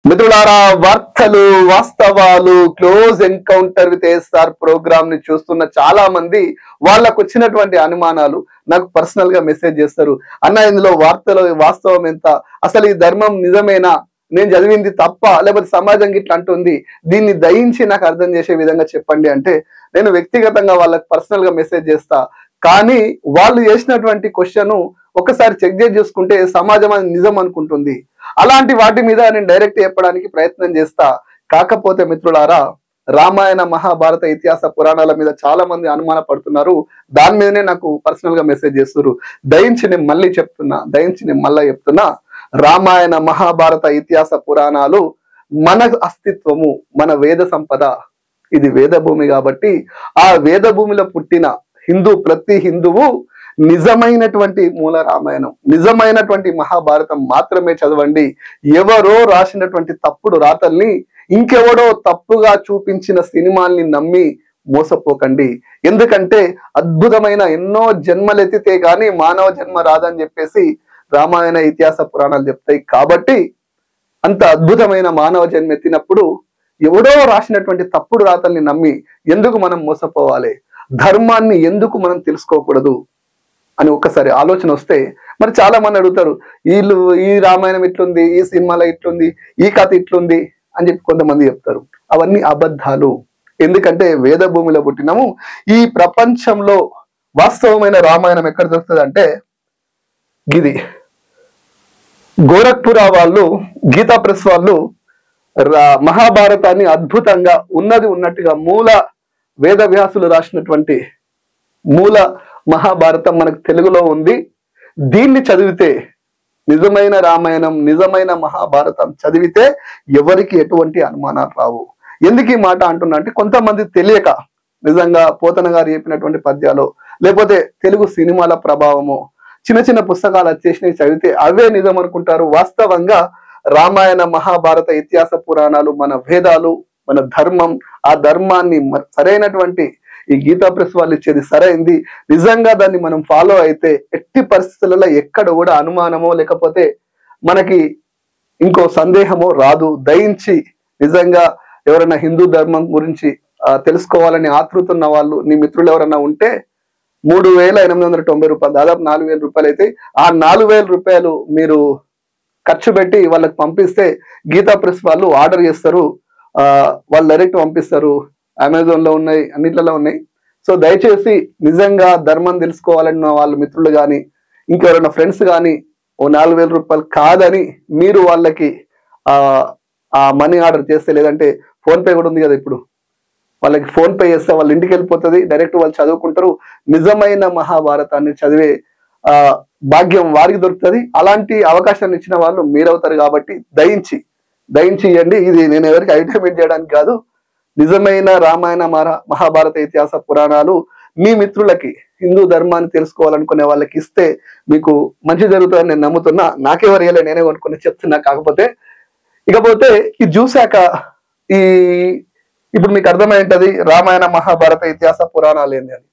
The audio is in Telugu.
మిత్రులారా, వార్తలు వాస్తవాలు close encounter with SR programme ని చూస్తున్న చాలా మంది వాళ్ళకు వచ్చినటువంటి అనుమానాలు నాకు పర్సనల్ గా మెసేజ్ చేస్తారు. అన్న, ఇందులో వార్తలు వాస్తవం ఎంత, అసలు ఈ ధర్మం నిజమేనా, నేను చదివింది తప్ప, లేకపోతే సమాజం ఇట్లా అంటుంది, దీన్ని దయించి నాకు అర్థం చేసే విధంగా చెప్పండి అంటే నేను వ్యక్తిగతంగా వాళ్ళకి పర్సనల్ గా మెసేజ్ చేస్తా. కానీ వాళ్ళు చేసినటువంటి క్వశ్చన్ ఒకసారి చెక్ చేసి చూసుకుంటే సమాజం అది నిజం అనుకుంటుంది. అలాంటి వాటి మీద నేను డైరెక్ట్ చెప్పడానికి ప్రయత్నం చేస్తా. కాకపోతే మిత్రులారా, రామాయణ మహాభారత ఇతిహాస పురాణాల మీద చాలా మంది అనుమాన పడుతున్నారు. దాని మీదనే నాకు పర్సనల్ గా మెసేజ్ చేస్తున్నారు. దయించి నేను మళ్ళీ చెప్తున్నా, రామాయణ మహాభారత ఇతిహాస పురాణాలు మన అస్తిత్వము, మన వేద సంపద. ఇది వేద భూమి కాబట్టి ఆ వేద భూమిలో పుట్టిన ప్రతి హిందువు నిజమైనటువంటి మూల రామాయణం, నిజమైనటువంటి మహాభారతం మాత్రమే చదవండి. ఎవరో రాసినటువంటి తప్పుడు రాతల్ని, ఇంకెవడో తప్పుగా చూపించిన సినిమాల్ని నమ్మి మోసపోకండి. ఎందుకంటే అద్భుతమైన ఎన్నో జన్మలెత్తితే గాని మానవ జన్మ రాదని చెప్పేసి రామాయణ ఇతిహాస పురాణాలు చెప్తాయి. కాబట్టి అంత అద్భుతమైన మానవ జన్మ ఎత్తినప్పుడు ఎవడో రాసినటువంటి తప్పుడు రాతల్ని నమ్మి ఎందుకు మనం మోసపోవాలి? ధర్మాన్ని ఎందుకు మనం తెలుసుకోకూడదు అని ఒక్కసారి ఆలోచన వస్తే, మరి చాలా మంది అడుగుతారు, ఈ రామాయణం ఇట్లుంది, ఈ సినిమాలో ఇట్లుంది, ఈ కథ ఇట్లుంది అని చెప్పి కొంతమంది చెప్తారు. అవన్నీ అబద్ధాలు. ఎందుకంటే వేద భూమిలో పుట్టినాము. ఈ ప్రపంచంలో వాస్తవమైన రామాయణం ఎక్కడ దొరుకుతుంది అంటే గిది గోరఖ్పురా వాళ్ళు, గీతా ప్రెస్ వాళ్ళు మహాభారతాన్ని అద్భుతంగా ఉన్నట్టుగా మూల వేద వ్యాసులు రాసినటువంటి మూల మహాభారతం మనకు తెలుగులో ఉంది. దీన్ని చదివితే, నిజమైన రామాయణం, నిజమైన మహాభారతం చదివితే ఎవరికి ఎటువంటి అనుమానాలు రావు. ఎందుకు ఈ మాట అంటున్నా అంటే, కొంతమంది తెలియక నిజంగా పోతన గారు చెప్పినటువంటి పద్యాలు, లేకపోతే తెలుగు సినిమాల ప్రభావము, చిన్న చిన్న పుస్తకాలు వచ్చేసినవి చదివితే అవే నిజం అనుకుంటారు. వాస్తవంగా రామాయణ మహాభారత ఇతిహాస పురాణాలు మన వేదాలు, మన ధర్మం. ఆ ధర్మాన్ని సరైనటువంటి ఈ గీతా ప్రెస్ వాళ్ళు ఇచ్చేది సరైంది. నిజంగా దాన్ని మనం ఫాలో అయితే ఎట్టి పరిస్థితులలో ఎక్కడ కూడా అనుమానమో లేకపోతే మనకి ఇంకో సందేహమో రాదు. దయించి నిజంగా ఎవరైనా హిందూ ధర్మం గురించి తెలుసుకోవాలని ఆతృతున్న వాళ్ళు, నీ మిత్రులు ఎవరైనా ఉంటే 3,890 రూపాయలు, దాదాపు 4,000 రూపాయలు అయితే ఆ 4,000 రూపాయలు మీరు ఖర్చు పెట్టి వాళ్ళకి పంపిస్తే గీతా ప్రెస్ వాళ్ళు ఆర్డర్ చేస్తారు. వాళ్ళు డైరెక్ట్ పంపిస్తారు. అమెజాన్ లో ఉన్నాయి, అన్నిట్లలో ఉన్నాయి. సో దయచేసి నిజంగా ధర్మం తెలుసుకోవాలన్న వాళ్ళ మిత్రులు కానీ ఇంకెవరైనా ఫ్రెండ్స్ కానీ ఓ 4,000 రూపాయలు కాదని మీరు వాళ్ళకి ఆ మనీ ఆర్డర్ చేస్తే, లేదంటే ఫోన్ పే కూడా ఉంది కదా, ఇప్పుడు వాళ్ళకి ఫోన్ పే చేస్తే వాళ్ళ ఇంటికి వెళ్ళిపోతుంది. డైరెక్ట్ వాళ్ళు చదువుకుంటారు. నిజమైన మహాభారతాన్ని చదివే భాగ్యం వారికి దొరుకుతుంది. అలాంటి అవకాశాన్ని ఇచ్చిన వాళ్ళు మీరవుతారు. కాబట్టి దయించి ఇవ్వండి. ఇది నేను ఎవరికి ఐడెంటిఫై చేయడానికి కాదు. నిజమైన రామాయణ మహాభారత ఇతిహాస పురాణాలు మీ మిత్రులకి, హిందూ ధర్మాన్ని తెలుసుకోవాలనుకునే వాళ్ళకి ఇస్తే మీకు మంచి జరుగుతుందని నేను నమ్ముతున్నా. నాకెవరు వేయలే, నేనే కొనుక్కుని చెప్తున్నా. ఇకపోతే ఇది చూశాక ఇప్పుడు మీకు అర్థమై ఉంటది రామాయణ మహాభారత ఇతిహాస పురాణాలు ఏంది అని.